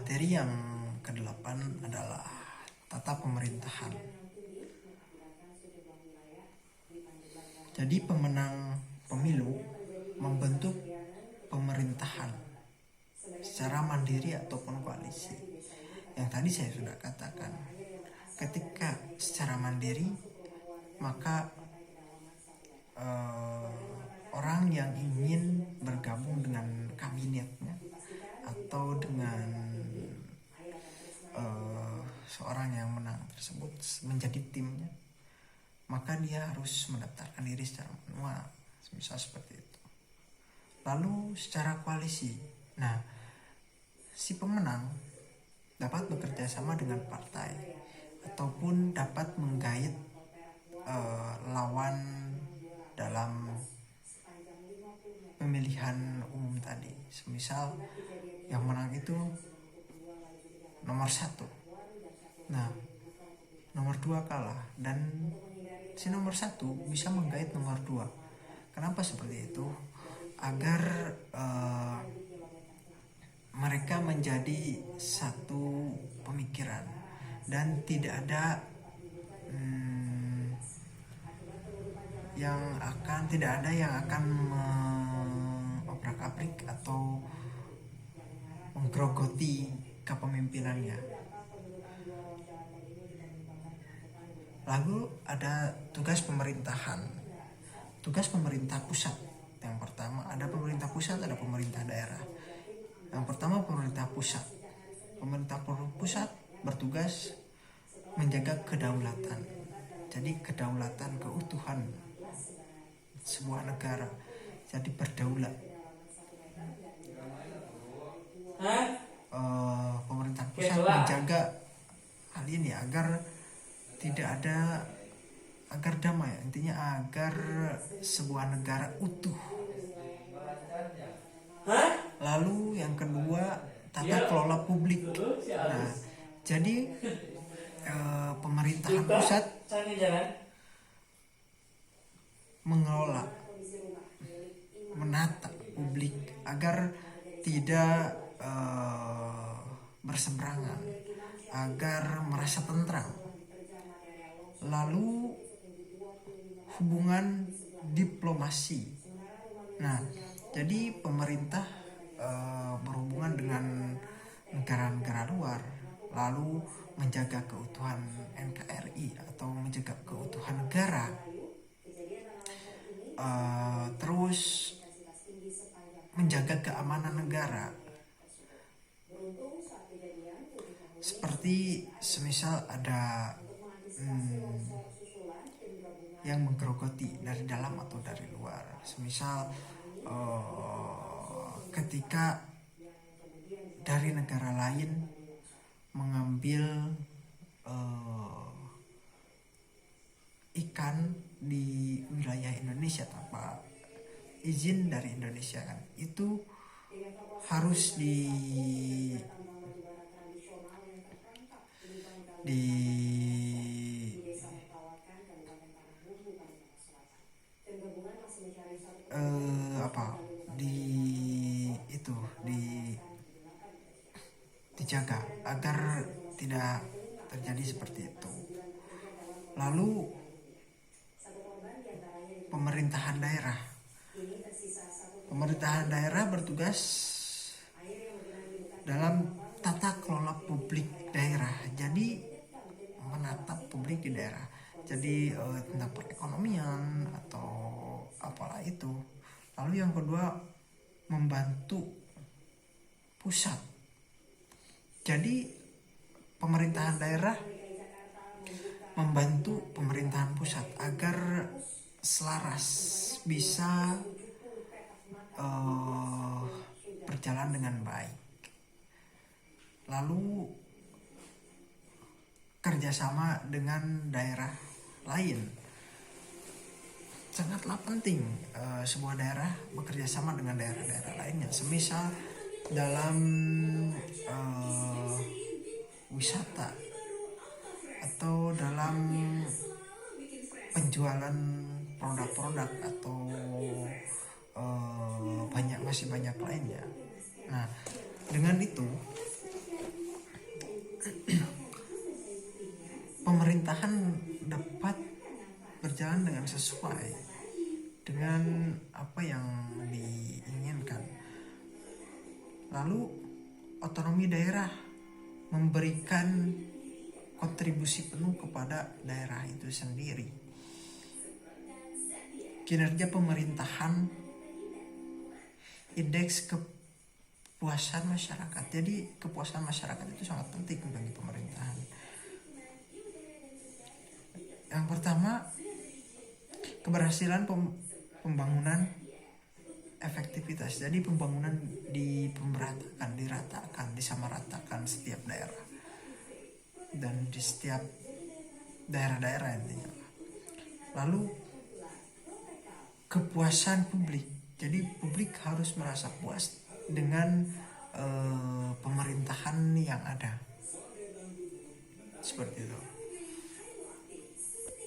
materi yang ke-8 adalah tata pemerintahan. Jadi pemenang pemilu membentuk pemerintahan secara mandiri ataupun koalisi. Yang tadi saya sudah katakan, ketika secara mandiri maka orang yang ingin bergabung dengan kabinetnya atau dengan seorang yang menang tersebut menjadi timnya, maka dia harus mendaftarkan diri secara manual, misal seperti itu. Lalu secara koalisi, nah si pemenang dapat bekerja sama dengan partai ataupun dapat menggait lawan dalam pemilihan umum tadi. Semisal yang menang itu nomor 1, nah nomor 2 kalah, dan si nomor 1 bisa menggait nomor 2. Kenapa seperti itu? Agar mereka menjadi satu pemikiran dan tidak ada yang akan mengobrak-abrik atau menggerogoti kepemimpinannya. Lalu ada tugas pemerintahan. Tugas pemerintah pusat. Yang pertama ada pemerintah pusat, ada pemerintah daerah. Yang pertama pemerintah pusat. Pemerintah pusat bertugas menjaga kedaulatan. Jadi kedaulatan, keutuhan sebuah negara. Jadi berdaulat. Pemerintah pusat menjaga hal ini agar tidak ada, agar damai, intinya agar sebuah negara utuh. Lalu yang kedua tata kelola publik. Nah, jadi pemerintahan pusat mengelola, menata publik agar tidak berseberangan, agar merasa tentram. Lalu hubungan diplomasi. Nah, jadi pemerintah berhubungan dengan negara-negara luar, lalu menjaga keutuhan NKRI atau menjaga keutuhan negara. Terus menjaga keamanan negara. Seperti semisal ada yang menggerogoti dari dalam atau dari luar. Semisal ketika dari negara lain mengambil ikan di wilayah Indonesia tanpa izin dari Indonesia, kan itu harus dijaga agar tidak terjadi seperti itu. Lalu pemerintahan daerah bertugas dalam tata kelola publik daerah. Jadi menatap publik di daerah. Jadi tentang perekonomian atau apalah itu. Lalu yang kedua membantu pusat. Jadi pemerintahan daerah membantu pemerintahan pusat agar selaras, bisa berjalan dengan baik. Lalu kerjasama dengan daerah lain. Sangatlah penting sebuah daerah bekerja sama dengan daerah-daerah lainnya. Semisal dalam wisata atau dalam penjualan produk-produk atau masih banyak lainnya. Nah, dengan itu pemerintahan dapat berjalan dengan sesuai dengan apa yang diinginkan. Lalu otonomi daerah memberikan kontribusi penuh kepada daerah itu sendiri. Kinerja pemerintahan, indeks kepuasan masyarakat. Jadi kepuasan masyarakat itu sangat penting bagi pemerintahan. Yang pertama, keberhasilan pembangunan efektivitas. Jadi pembangunan diratakan, disamaratakan setiap daerah dan di setiap daerah-daerah intinya. Lalu kepuasan publik. Jadi publik harus merasa puas dengan pemerintahan yang ada. Seperti itu.